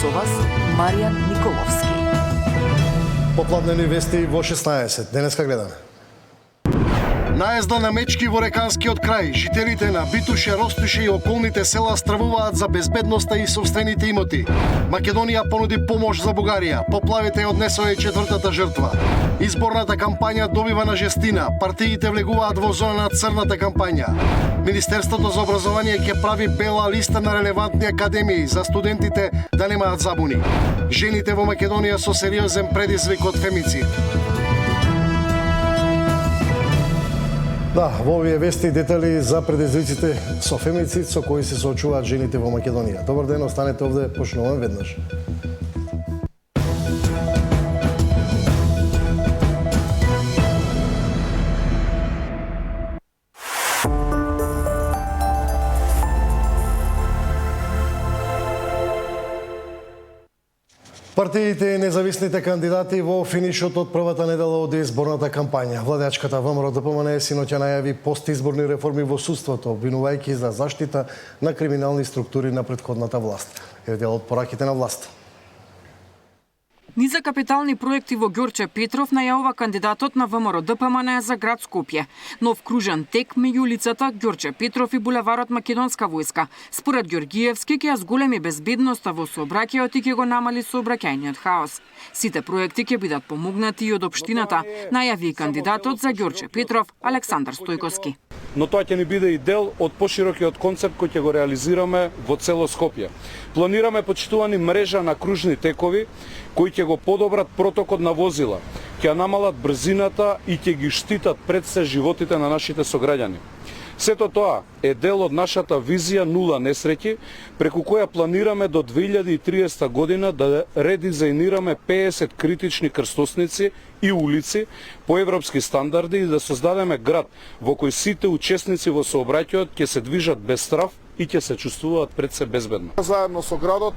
Со вас Маријан Николовски. Попладнени вести во 16. Денеска гледаме. Наезда на мечки во Реканскиот крај. Жителите на Битуше, Ростуше и околните села стравуваат за безбедноста и собствените имоти. Македонија понуди помош за Бугарија. Поплавите однесоа и четвртата жртва. Изборната кампања добива на жестина. Партиите влегуваат во зона на црната кампања. Министерството за образование ќе прави бела листа на релевантни академии за студентите да немаат забуни. Жените во Македонија со сериозен предизвик од фемицид. Да, во овие вести детали за предизвиците со фемицид со кои се соочуваат жените во Македонија. Добар ден, останете овде, почнуваме веднаш. Партиите и независните кандидати во финишот од првата недела од изборната кампања. Владеачката ВМРО-ДПМН синоќа најави постизборни реформи во судството, обвинувајќи за заштита на криминални структури на претходната власт. Е дел од пораките на власт. Низа капитални проекти во Ѓорче Петров најавува кандидатот на ВМРО-ДПМН за град Скопје. Нов кружен тек меѓу улицата Ѓорче Петров и булеварот Македонска војска. Според Ѓоргиевски ќе ја зголеми безбедноста во сообраќајот и ќе го намали сообраќајниот хаос. Сите проекти ќе бидат помогнати и од општината, најави кандидатот за Ѓорче Петров Александар Стојковски. Но тоа ќе ни биде и дел од поширокиот концепт кој ќе го реализираме во цело Скопје. Планираме почитувани мрежа на кружни текови кои ќе го подобрат протокот на возила, ќе намалат брзината и ќе ги штитат пред се животите на нашите сограѓани. Сето тоа е дел од нашата визија нула несреќи, преку која планираме до 2030 година да редизајнираме 50 критични крстосници и улици по европски стандарди и да создадеме град во кој сите учесници во сообраќајот ќе се движат без страф и ќе се чувствуваат пред се безбедно. Заедно со градот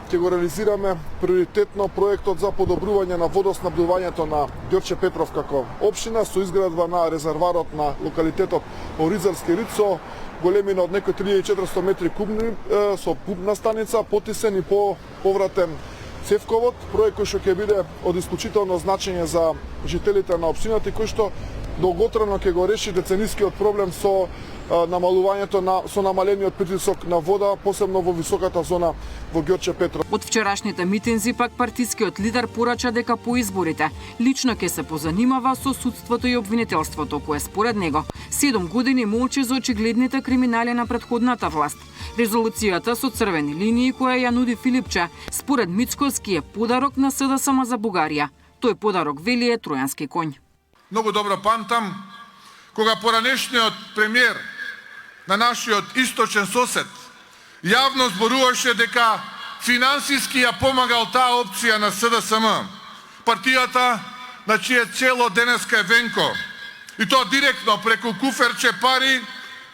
ќе го реализираме приоритетно проектот за подобрување на водоснабдувањето на Ѓорче Петров како општина со изградба на резерварот на локалитетот Оризарски рид со големина од некои 3400 метри кубни со пумпна станица, потисен и повратен цевковод, проект кој што ќе биде од исклучително значење за жителите на општината и кој што долготрајно ќе го реши деценискиот проблем со со намалениот притисок на вода, посебно во високата зона во Ѓорче Петров. Од вчерашните митинзи пак партискиот лидер порача дека по изборите лично ќе се позанимава со судството и обвинителството, кое според него 7 години молчи за очигледните криминали на претходната власт. Резолуцијата со црвени линии која ја нуди Филипче, според Мицковски е подарок на СДСМ за Бугарија. Тој подарок вели е тројански коњ. Многу добро памтам кога поранешниот премиер на нашиот источен сосед јавно зборуваше дека финансиски ја помагал таа опција на СДСМ, партијата на чие чело денеска е Венко, и тоа директно преку куферче пари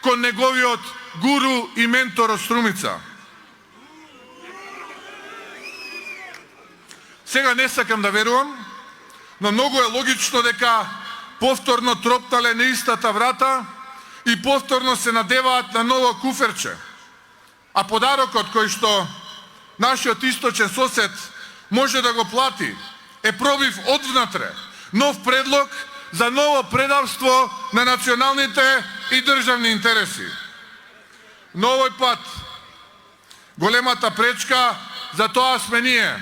кон неговиот гуру и ментор Струмица. Сега не сакам да верувам, но многу е логично дека повторно троптале на истата врата и повторно се надеваат на ново куферче. А подарокот кој што нашиот источен сосед може да го плати е пробив одвнатре, нов предлог за ново предавство на националните и државни интереси. Но овој пат големата пречка за тоа сме ние,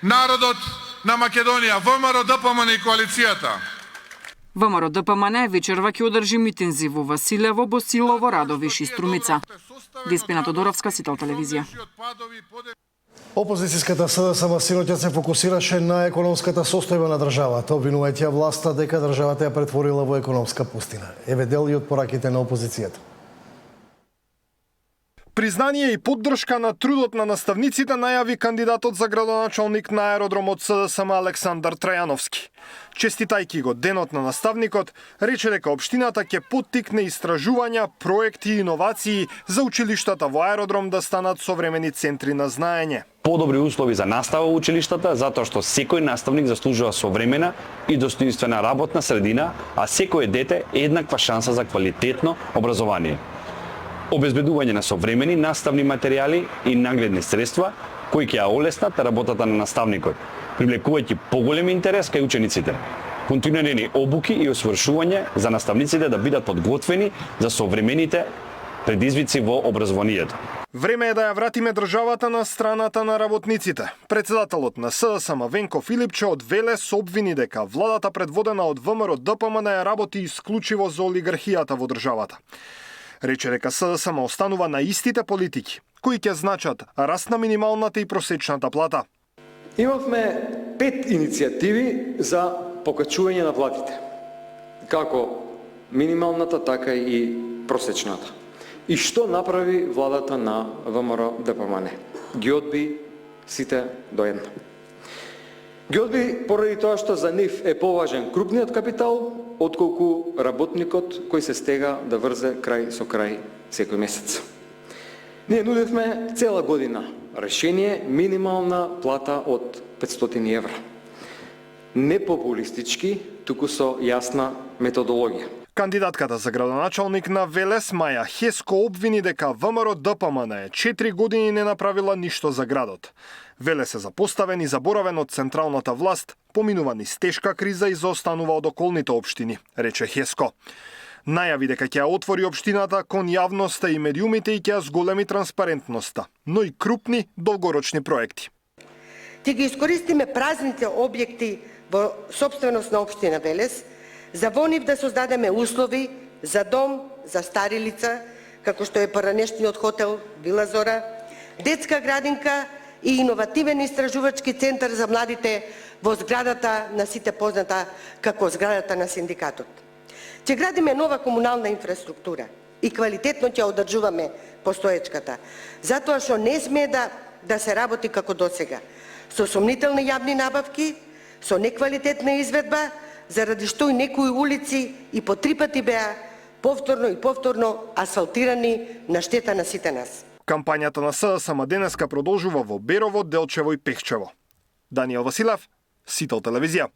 народот на Македонија, ВМРО-ДПМН и коалицијата. ВМРО-ДПМН вечерва ќе одржи митинзи во Василево, Босилово, Радовиш и Струмица. Деспина Тодоровска, Сител телевизија. Опозицијската СДСМ синоќа се фокусираше на економската состојба на државата, обвинувајќи власта дека државата ја претворила во економска пустина. Еве дел и од пораките на опозицијата. Признание и поддршка на трудот на наставниците најави кандидатот за градоначалник на аеродромот СДСМ Александар Трајановски. Честитајќи го денот на наставникот, рече дека општината ќе поттикне истражувања, проекти и иновации за училиштата во аеродром да станат современи центри на знаење. Подобри услови за настава во училиштата, затоа што секој наставник заслужува современа и достоинствена работна средина, а секое дете е еднаква шанса за квалитетно образование. Обезбедување на современи наставни материјали и нагледни средства, кои ќе ја олеснат работата на наставникот, привлекувајќи поголем интерес кај учениците. Континуирани обуки и усвршување за наставниците да бидат подготвени за современите предизвици во образованието. Време е да ја вратиме државата на страната на работниците. Председателот на СДСМ Венко Филипче од Велес обвини дека владата предводена од ВМРО ДПМН ја работи исклучиво за олигархијата во државата. Рече дека СДСМ останува на истите политики, кои ќе значат раст на минималната и просечната плата. Имавме 5 иницијативи за покачување на платите, како минималната, така и просечната. И што направи владата на ВМРО ДПМН? Ги одби сите до едно. Ги одби поради тоа што за нив е поважен крупниот капитал, отколку работникот кој се стега да врзе крај со крај секој месец. Ние нудевме цела година решение минимална плата од 500 евра. Не популистички, туку со јасна методологија. Кандидатката за градоначалник на Велес Маја Хеско обвини дека ВМРО ДПМН 4 години не направила ништо за градот. Велес е запоставен и заборавен од централната власт, поминува низ тешка криза и заостанува од околните општини, рече Хеско. Најави дека ќе ја отвори општината кон јавноста и медиумите и ќе ја зголеми транспарентноста, но и крупни долгорочни проекти. Ќе ги искористиме празните објекти во сопственост на општина Велес, за во нив да создадеме услови за дом за стари лица, како што е поранешниот хотел Вила Зора, детска градинка и иновативен истражувачки центар за младите во зградата на сите позната како зградата на синдикатот. Ќе градиме нова комунална инфраструктура и квалитетно ќе одржуваме постоечката, затоа што не смее да се работи како досега, со сомнителни јавни набавки, со неквалитетна изведба, заради што и некои улици и по 3 пати беа повторно асфалтирани на штета на сите нас. Кампањата на СДСМ денеска продолжува во Берово, Делчево и Пехчево. Даниел Василев, Сител телевизија.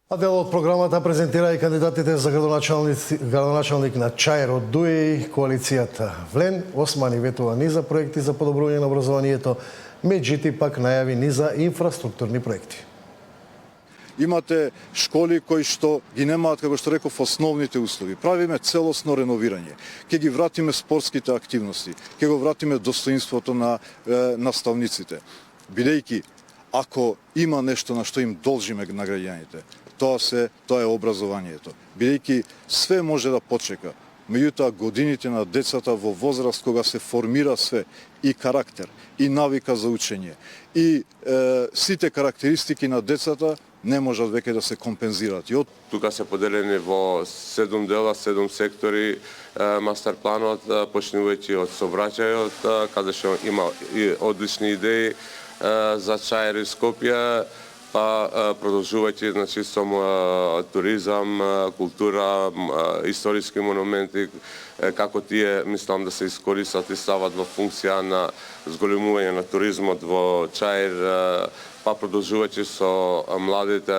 А дел од програмата презентира и кандидатите за градоначалник на Чаир од ДУЕ, коалицијата Влен. Османи ветува ни за проекти за подобрување на образованието, меѓутоа пак најави ни за инфраструктурни проекти. Имате школи кои што ги немаат, како што реков, основните услови. Правиме целосно реновирање. Ќе ги вратиме спортските активности, ќе го вратиме достоинството на наставниците. Бидејќи, ако има нешто на што им должиме на граѓаните, тоа е образованието. Бидејќи све може да почека. Меѓутоа, годините на децата во возраст кога се формира све, и карактер, и навика за учење, и сите карактеристики на децата не можат веќе да се компензират. Тука се поделени во 7 дела, 7 сектори мастер планот, почнувајќи од сообраќајот, каде што има и одлични идеи за Чаир и Скопје, па продолжувајќи со туризам, култура, историски монументи, како тие мислам да се искористат и стават во функција на зголемување на туризмот во Чаир, па продолжувајќи со младите,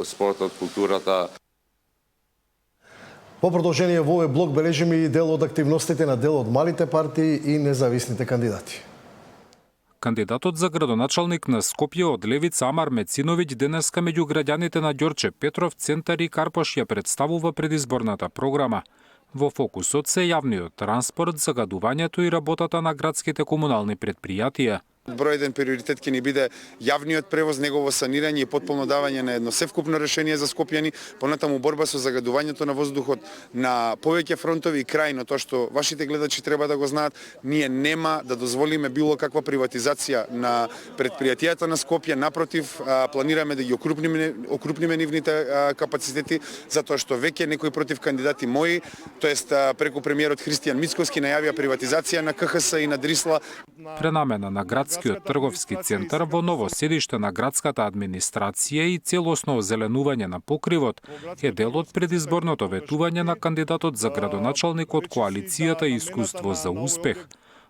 спортот, културата. По продолжение во овој блок бележиме и дел од активностите на дел од малите партии и независните кандидати. Кандидатот за градоначалник на Скопје од Левица Амар Мециновиќ денеска меѓу граѓаните на Ѓорче Петров, Центар и Карпош ја представува предизборната програма. Во фокусот се јавниот транспорт, загадувањето и работата на градските комунални предпријатија. Број еден приоритет ќе ни биде јавниот превоз, негово санирање и потполно давање на едно севкупно решение за скопјани, понатаму борба со загадувањето на воздухот на повеќе фронтови и крајно тоа што вашите гледачи треба да го знаат, ние нема да дозволиме било каква приватизација на предпријатијата на Скопје, напротив, планираме да ги окрупниме нивните капацитети, затоа што веќе некои против кандидати мои, тоест преку премиерот Христијан Мицковски најавија приватизација на КХС и на Дрисла. Пренамена на градскиот трговски центар во ново седиште на градската администрација и целосно озеленување на покривот е дел од предизборното ветување на кандидатот за градоначалник од коалицијата Искуство за успех.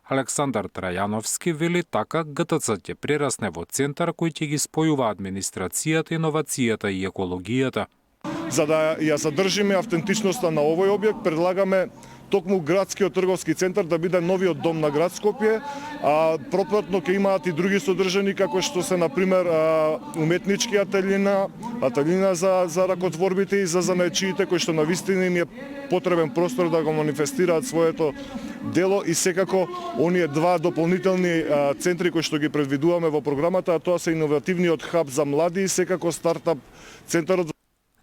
Александар Трајановски вели така ГТЦ ќе прерасне во центар кој ќе ги спојува администрацијата, иновацијата и екологијата. За да ја задржиме автентичноста на овој објект, предлагаме токму градскиот трговски центар да биде новиот дом на град Скопје, а пропратно ќе имаат и други содржини како што се на пример уметнички ателина за ракотворбите и за занајчиите кои што навистина им е потребен простор да го манифестираат своето дело и секако оние два дополнителни центри кои што ги предвидуваме во програмата, а тоа се иновативниот хаб за млади и секако стартап центарот.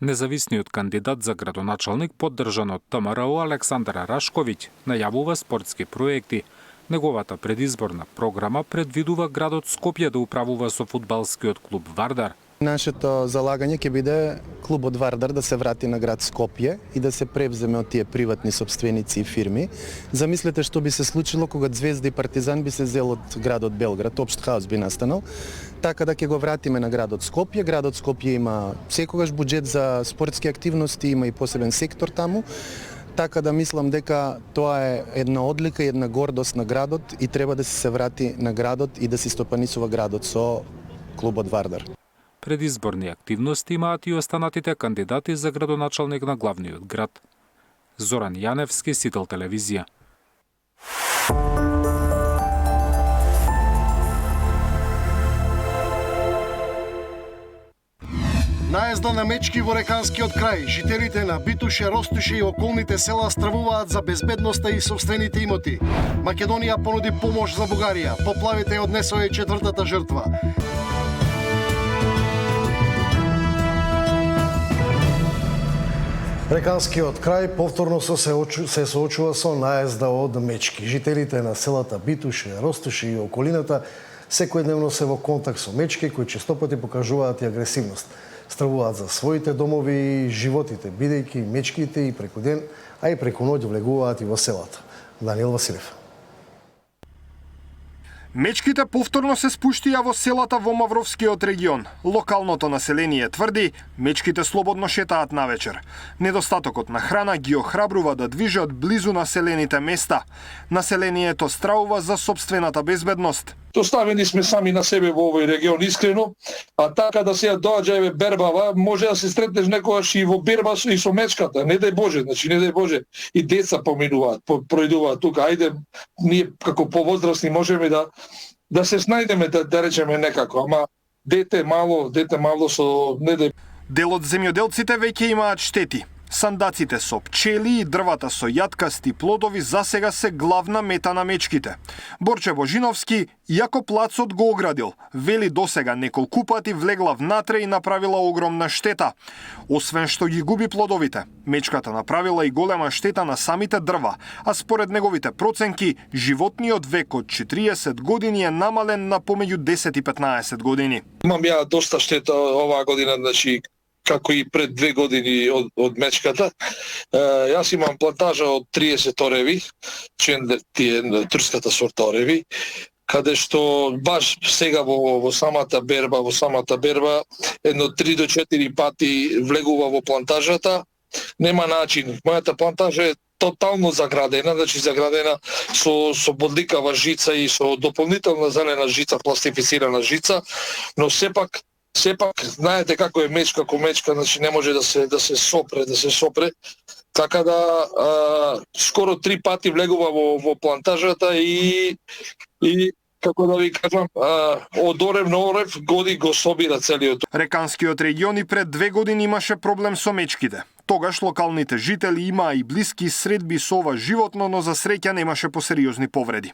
Независниот кандидат за градоначалник, поддржан од ВМРО Александар Рашковиќ, најавува спортски проекти. Неговата предизборна програма предвидува градот Скопје да управува со фудбалскиот клуб Вардар. Нашето залагање ќе биде клубот Вардар да се врати на град Скопје и да се превземе од тие приватни собственици и фирми. Замислете што би се случило кога Звезда и Партизан би се зел од градот Белград, општ хаос би настанал. Така да ќе го вратиме на градот Скопје. Градот Скопје има секогаш буџет за спортски активности, има и посебен сектор таму. Така да мислам дека тоа е една одлика и една гордост на градот и треба да се врати на градот и да се стопанисува градот со клубот Вардар. Предизборни активности имаат и останатите кандидати за градоначалник на главниот град. Зоран Јаневски, Сител телевизија. Наезда на мечки во реканскиот крај, жителите на Битуше, Ростуше и околните села стравуваат за безбедноста и собствените имоти. Македонија понуди помош за Бугарија. Поплавите однесоа и четвртата жртва. Реканскиот крај повторно се соочува со наезда од мечки. Жителите на селата Битуше, Ростуше и околината секојдневно се во контакт со мечки кои честопати покажуваат и агресивност. Стравуваат за своите домови и животите, бидејќи мечките и преку ден, а и преку ноќ влегуваат и во селата. Даниел Василев. Мечките повторно се спуштија во селата во Мавровскиот регион. Локалното население тврди, мечките слободно шетаат навечер. Недостатокот на храна ги охрабрува да движат близу населените места. Населението стравува за собствената безбедност. Оставени сме сами на себе во овој регион, искрено, а така да се доаѓа бербава, може да се сретнеш некогаш и во берба и со мечката, не дај Боже, не дај Боже, и деца поминуваат, пројдуваат тука, ајде, ние како повозрастни можеме да се снајдеме, да речеме некако, ама дете мало со, не дај. Дел од земјоделците веќе имаат штети. Сандаците со пчели и дрвата со јаткасти плодови засега се главна мета на мечките. Борче Божиновски, иако плацот го оградил, вели досега неколку пати влегла внатре и направила огромна штета. Освен што ги губи плодовите, мечката направила и голема штета на самите дрва, а според неговите проценки, животниот век од 40 години е намален на помеѓу 10 и 15 години. Имам ја доста штета оваа година, значи како и пред 2 години од мечката. Јас имам плантажа од 30 ореви, тие турската сорта ореви, каде што баш сега во самата берба, едно 3 до 4 пати влегува во плантажата. Нема начин. Мојата плантажа е тотално заградена, значи заградена со бодликава жица и со дополнителна зелена жица, пластифицирана жица, но сепак знаете како е мечка, значи не може да се сопре. Така да скоро 3 пати влегува во плантажата и како да ви кажам, од орев на орев годи го собира целиот. Реканскиот регион и пред 2 години имаше проблем со мечките. Тогаш локалните жители имаа и блиски средби со ова животно, но за среќа немаше посериозни повреди.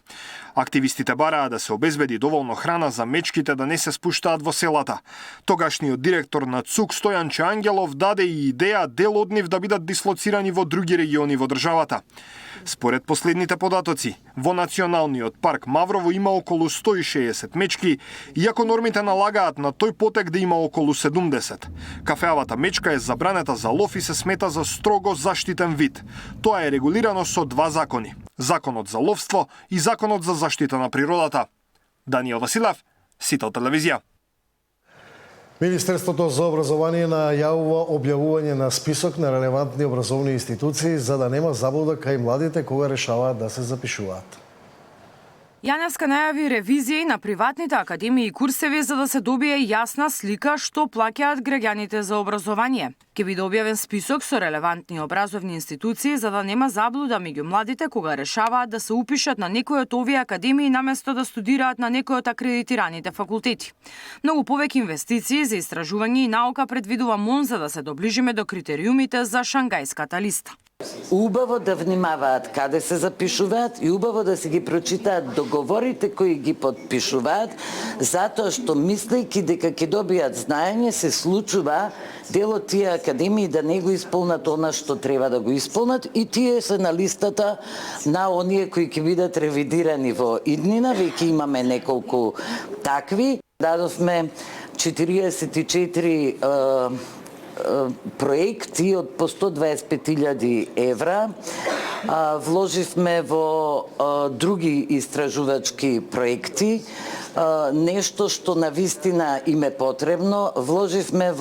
Активистите бараа да се обезбеди доволно храна за мечките да не се спуштаат во селата. Тогашниот директор на ЦУК Стојанче Ангелов даде и идеја дел од нив да бидат дислоцирани во други региони во државата. Според последните податоци, во Националниот парк Маврово има околу 160 мечки, иако нормите налагаат на тој потек да има околу 70. Кафеавата мечка е забранета за лов и се смета за строго заштитен вид. Тоа е регулирано со 2 закони: Законот за ловство и Законот за заштита на природата. Даниел Василев, Сител телевизија. Министерството за образование најавува објавување на список на релевантни образовни институции за да нема заблуда кај младите кога решаваат да се запишуваат. Јаневска најави ревизија на приватните академии и курсеви за да се добие јасна слика што плаќаат граѓаните за образование. Ќе биде објавен список со релевантни образовни институции за да нема заблуда меѓу младите кога решаваат да се упишат на некој од овие академии наместо да студираат на некој од акредитираните факултети. Многу повеќе инвестиции за истражување и наука предвидува МОН за да се доближиме до критериумите за Шангајската листа. Убаво да внимаваат каде се запишуваат и убаво да се ги прочитаат договорите кои ги подпишуваат, затоа што мислејќи дека ќе добијат знаење се случува дел од тие академии да не го исполнат она што треба да го исполнат и тие се на листата на оние кои ќе бидат ревидирани во иднина. Веќе имаме неколку такви. Дадовме 44 проекти од по 125.000 евра. Вложивме во други истражувачки проекти, нешто што навистина им е потребно. Вложивме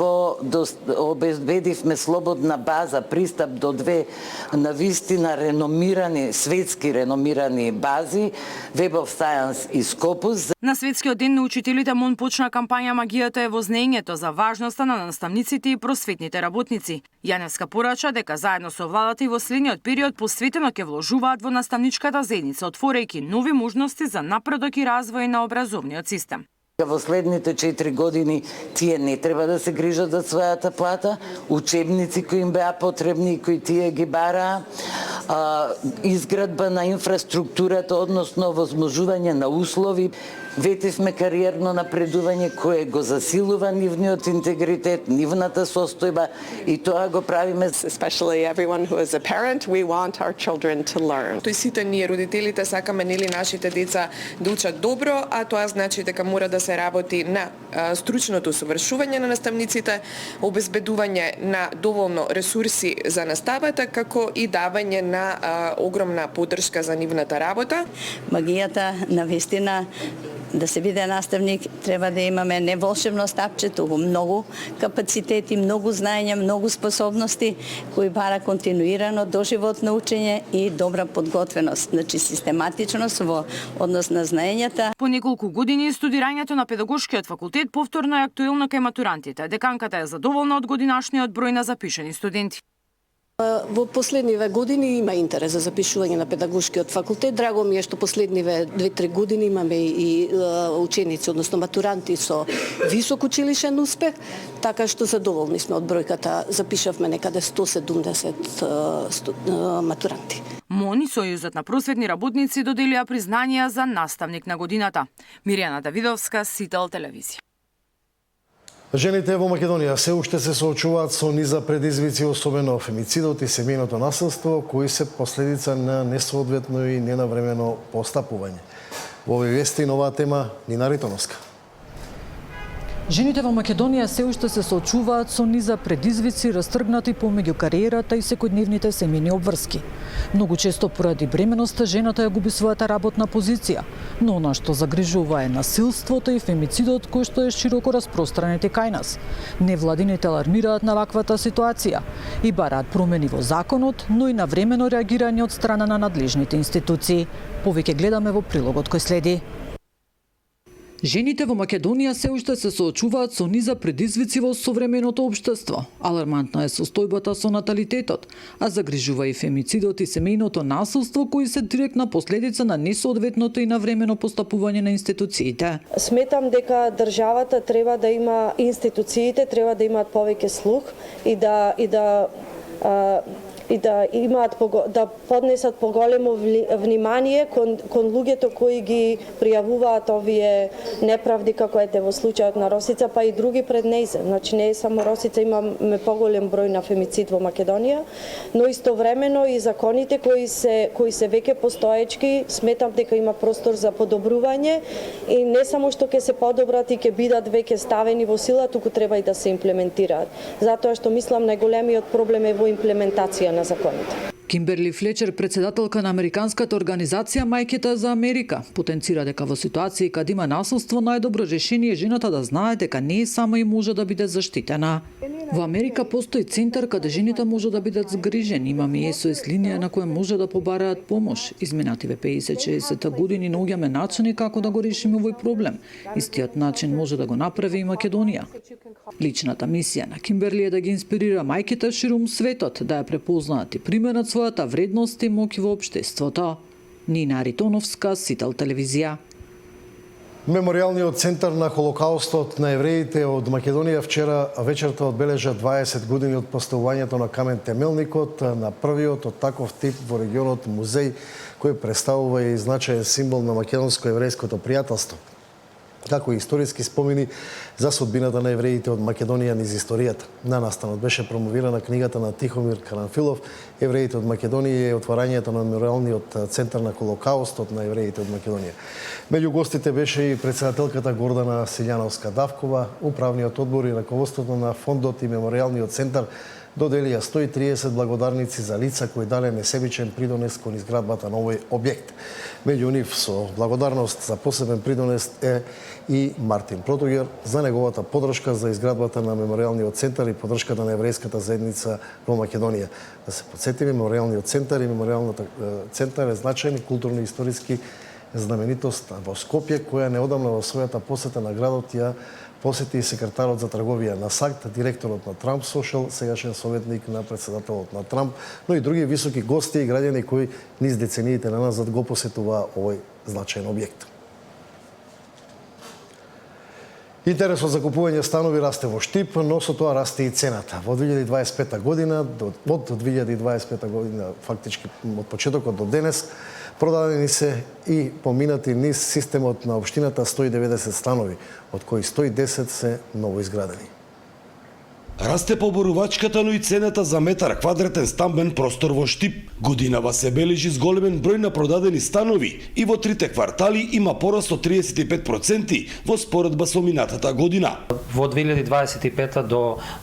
обезбедивме слободна база, пристап до две навистина реномирани, светски реномирани бази, Web of Science и Scopus. На Светскиот ден на учителите МОН почна кампања Магијата е во знаењето за важноста на наставниците и просветните работници. Јаневска порача дека заедно со владата и во следниот период посветено ќе вложуваат во наставничката заедница, отворајќи нови можности за напредок и развој на образовниот систем. Во следните 4 години тие не треба да се грижат за својата плата, учебници кои им беа потребни и кои тие ги бараа, изградба на инфраструктурата, односно возможување на услови. Ветивме кариерно напредување кое го засилува нивниот интегритет, нивната состојба и тоа го правиме. Especially everyone who is a parent, we want our children to learn. Тој сите ние родителите сакаме нели нашите деца да учат добро, а тоа значи дека мора да се работи на стручното усовршување на наставниците, обезбедување на доволно ресурси за наставата, како и давање на огромна поддршка за нивната работа. Магијата навистина да се биде наставник, треба да имаме не волшебно стапче, туку многу капацитети, многу знаења, многу способности кои бара континуирано доживотно учење и добра подготвеност, значи систематичност во однос на знаењата. По неколку години студирањето на педагошкиот факултет повторно е актуелно кај матурантите. Деканката е задоволна од годинашниот број на запишани студенти. Во последниве години има интерес за запишување на педагошкиот факултет. Драго ми е што последниве 2-3 години имаме и ученици, односно матуранти со висок училишен успех, така што задоволни сме од бројката. Запишавме некаде 170 матуранти. МОН и Сојузот на просветни работници доделија признанија за наставник на годината. Миријана Давидовска, Сител телевизија. Жените во Македонија се уште се соочуваат со низа предизвици, особено фемицидот и семејното насилство, кои се последица на несоодветно и ненавремено постапување. Во овие вести новаа тема Нина Ритоновска. Жените во Македонија се уште се соочуваат со низа предизвици растргнати помеѓу кариерата и секојдневните семејни обврски. Многу често поради бременоста жената ја губи својата работна позиција, но она што загрижува е насилството и фемицидот кој што е широко распространет кај нас. Невладините алармираат на ваквата ситуација и бараат промени во законот, но и навремено реагирање од страна на надлежните институции. Повеќе гледаме во прилогот кој следи. Жените во Македонија се уште се соочуваат со низа предизвици во современото општество. Алармантна е состојбата со наталитетот, а загрижува и фемицидот и семејното насилство кои се директна последица на несоодветното и навремено постапување на институциите. Сметам дека државата треба да има, институциите треба да имаат повеќе слух и да имаат да поднесат поголемо внимание кон луѓето кои ги пријавуваат овие неправди, како ете во случајот на Росица, па и други пред нејзе. Значи не е само Росица, имаме поголем број на фемицид во Македонија, но истовремено и законите кои се веќе постоечки, сметам дека има простор за подобрување и не само што ќе се подобрат и ќе бидат веќе ставени во сила, туку треба и да се имплементираат. Затоа што мислам најголемиот проблем е во имплементација на законите. Кимберли Флечер, председателка на Американската организација Мајките за Америка, потенцира дека во ситуација каде има насилство најдобро решение е жената да знае дека не само и може да биде заштитена. Во Америка постои центар каде жените може да бидат згрижени. Имаме SOS линија на која може да побараат помош. Изминативе 50-60 години наоѓаме начини како да го решиме овој проблем. Истиот начин може да го направи и Македонија. Личната мисија на Кимберли е да ги инспирира мајките ширум светот, да ја препознаат и применат својата вредност и моќ во општеството. Нина Аритоновска, Сител телевизија. Мемориалниот центар на Холокаустот на евреите од Македонија вчера вечерта одбележа 20 години од поставувањето на камен темелникот на првиот од таков тип во регионот музеј кој представува и значаен символ на македонско-еврејското пријателство, како и историски спомени за судбината на евреите од Македонија низ историјата. На настанот беше промовирана книгата на Тихомир Карамфилов "Евреите од Македонија" и отварањето на мемориалниот центар на Холокаустот на евреите од Македонија. Меѓу гостите беше и председателката Гордана Силјановска-Давкова. Управниот одбор и раководството на фондот и мемориалниот центар доделија 130 благодарници за лица кои дале несебичен придонес кон изградбата на овој објект. Меѓу нив со благодарност за посебен придонес е и Мартин Протогер за неговата подршка за изградбата на мемориалниот центар и подршката на еврејската заедница во Македонија. Да се потсетиме, мемориалниот центар и мемориалната центар е значајни културно-историски знаменитост во Скопје, која неодамна во својата посета на градот ја посети и секретарот за трговија на САКТ, директорот на Трамп Сошел, сегашен советник на председателот на Трамп, но и други високи гости и граѓани кои низ децениите наназад го посетува овој значаен објект. Интересот за купување станови расте во Штип, но со тоа расте и цената. Во 2025 година, од 2025 година, фактички од почетокот до денес, продадени се и поминати низ системот на општината 190 станови, од кои 110 се новоизградени. Расте поборувачката, но и цената за метар квадратен стамбен простор во Штип. Годинава се бележи зголемен број на продадени станови и во трите квартали има пораст од 35% во споредба со минатата година. Во 2025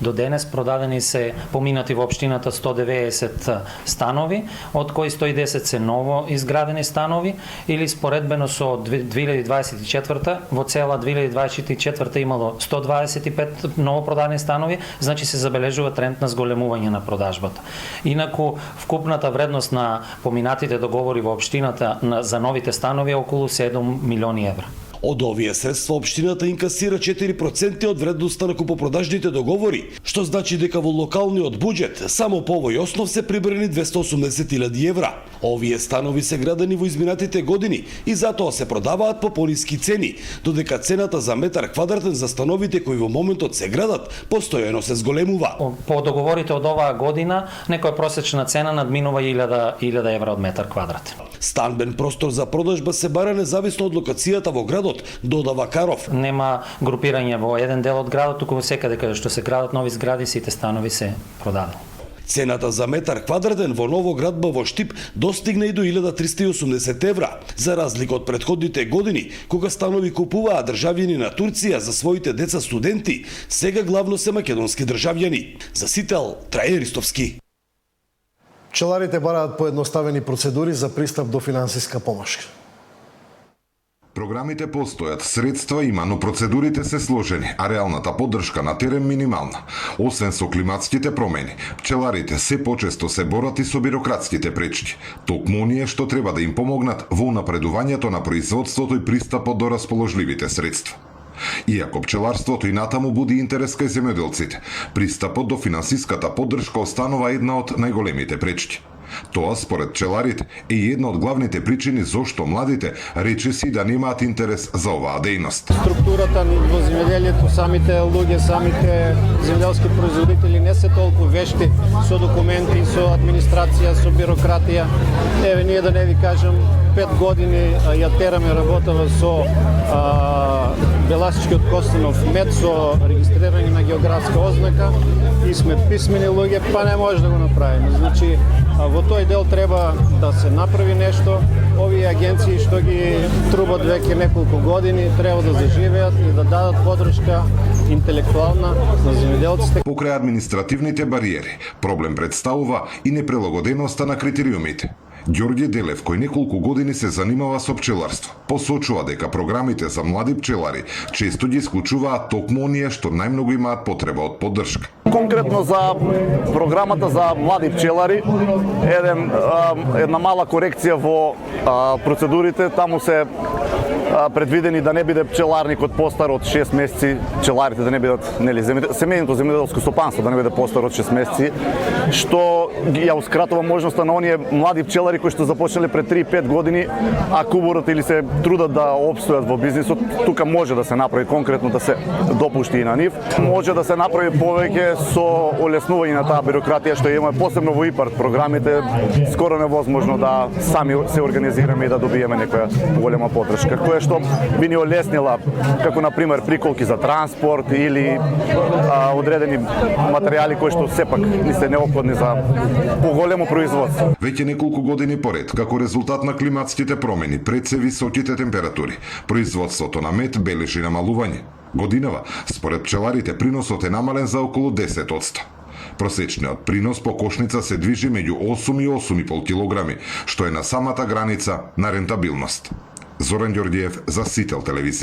до денес продадени се поминати во општината 190 станови, од кои 110 се ново изградени станови, или споредбено со 2024 во цела 2024 имало 125 ново продадени станови, значи се забележува тренд на зголемување на продажбата. Инаку вкупната вредност на поминатите договори во општината за новите станови е околу 7 милиони евра. Од овие средства општината инкасира 4% од вредноста на купопродажните договори, што значи дека во локалниот буџет само по овој основ се прибрани 280.000 евра. Овие станови се градени во изминатите години и затоа се продаваат по пониски цени, додека цената за метар квадратен за становите кои во моментот се градат постојано се зголемува. По договорите од оваа година, некоја просечна цена надминува 1000 евра од метар квадратен. Станбен простор за продажба се бара независно од локацијата во градот, додава Каров. Нема групирање во еден дел од градот, туку секаде каде што се градат нови згради, сите станови се продадени. Цената за метар квадратен во новоградба во Штип достигна и до 1380 евра, за разлика од претходните години, кога станови купуваа државјани на Турција за своите деца студенти, сега главно се македонски државјани. За Сител, Трајан Ристовски. Пчеларите бараат поедноставени процедури за пристап до финансиска помош. Програмите постојат, средства има, но процедурите се сложени, а реалната поддршка на терен минимална. Освен со климатските промени, пчеларите се почесто се борат и со бирократските пречки. Токму оние што треба да им помогнат во напредувањето на производството и пристапот до расположливите средства. Иако пчеларството и натаму буди интерес кај земјоделците, пристапот до финансиската поддршка останува една од најголемите пречки. Тоа, според пчеларите, е една од главните причини зошто младите речиси да немаат интерес за оваа дејност. Структурата во земјоделието, самите луѓе, самите земјоделски производители не се толку вешти со документи, со администрација, со бирократија. Еве, ние да не ви кажам, 5 години ја тераме работава со Беласичкиот костенов мед, со регистрирање на географска ознака и сме писмени луѓе, па не може да го направиме. Значи, во тој дел треба да се направи нешто. Овие агенции што ги трубат веќе неколку години, треба да заживеат и да дадат подршка интелектуална на земјоделците. Покрај административните бариери, проблем представува и неприлагоденоста на критериумите. Ѓорѓе Делев, кој неколку години се занимава со пчеларство, посочува дека програмите за млади пчелари често ги исклучуваат токму оние што најмногу имаат потреба од поддршка. Конкретно за програмата за млади пчелари, една мала корекција во процедурите, таму се предвидени да не биде пчеларникот постар од 6 месеци, пчеларите да не бидат, семејното земјоделско стопанство да не биде постар од 6 месеци, што ја ускратува можноста на оние млади пчелари кои што започнале пред 3-5 години, а кубурат или се трудат да опстојат во бизнисот. Тука може да се направи конкретно да се допушти и на нив. Може да се направи повеќе со олеснување на таа бирократија што има посебно во ИПАРТ програмите. Скоро невозможно да сами се организираме и да добиеме некоја голема поддршка, која што би ни олеснила, како на пример приколки за транспорт или одредени материјали кои што сепак ни се неопходни за поголемо производство. Веќе неколку години поред, како резултат на климатските промени, пред се високите температури, производството на мед бележи намалување. Годинава, според пчеларите, приносот е намален за околу 10%. Просечниот принос по кошница се движи меѓу 8 и 8,5 килограми, што е на самата граница на рентабилност. Зоран Ѓорѓиев за Сител телевизија.